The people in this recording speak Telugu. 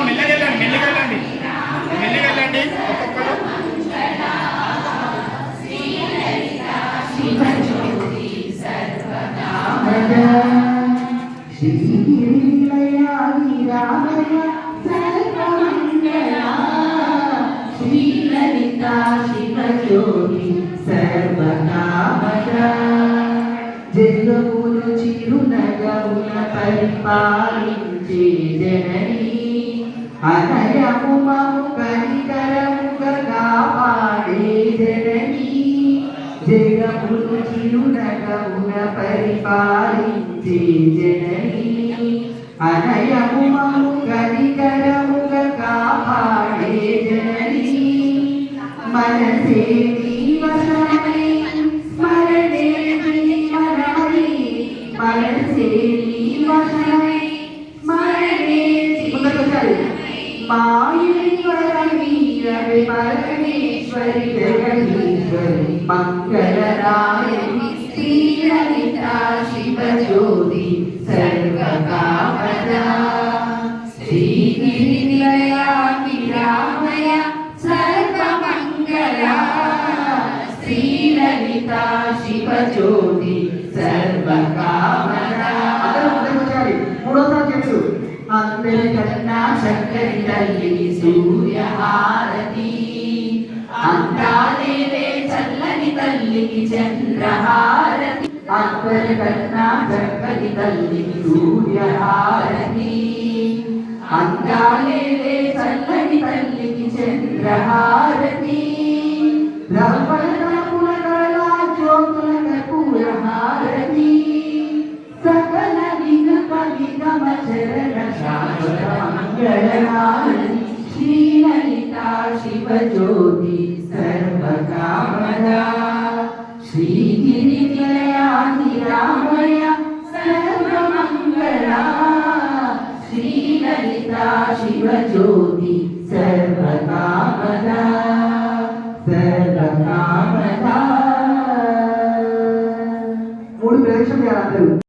మెల్లగెళ్ళండి మెల్లగెళ్ళండి మెల్లగెళ్ళండి ఒక్కొక్కరు. జగమును చిరునగమున పరిపాలించే జనని అనయము మము కనికరముగా కాపాడే జనని జగమును చిరునగమున పరిపాలించే జనని అనయము మము కనికరముగా కాపాడే జనని మనసే వశమై స్మరణే మనమై మనసే వశమై స్మరణే మాయేశ్వరి రవి పరమేశ్వరి జగదీశ్వరి మంగళరాయణి శ్రీలలితా శివజ్యోతి సర్వకామదా శ్రీగిరినిలయా విరామయ సర్వమంగళా శ్రీలలితా శివజ్యోతి సర్వకామదా. మూడోసారి చెప్పు. అందరికన్నా చక్కని తల్లికి సూర్యహారతి అందాలేవే చల్లని తల్లికి చంద్రహారతి అందరికన్నా చక్కని తల్లికి సూర్యహారతి అందాలేవే చల్లని తల్లికి చంద్రహారతి బ్రహ్మణముల కళా జ్యోతుల కర్పూరహారతి సకల విగమ చరణ శాశ్వత మంగళహారతి శ్రీలలితా శివజ్యోతి సర్వకామదా శ్రీగిరినిలయా నిరామయ సర్వమంగళా శ్రీలలితా శివజ్యోతి సర్వకామదా సర్వకామదా. 3 ప్రదక్షిణ చేయాలి అందరూ.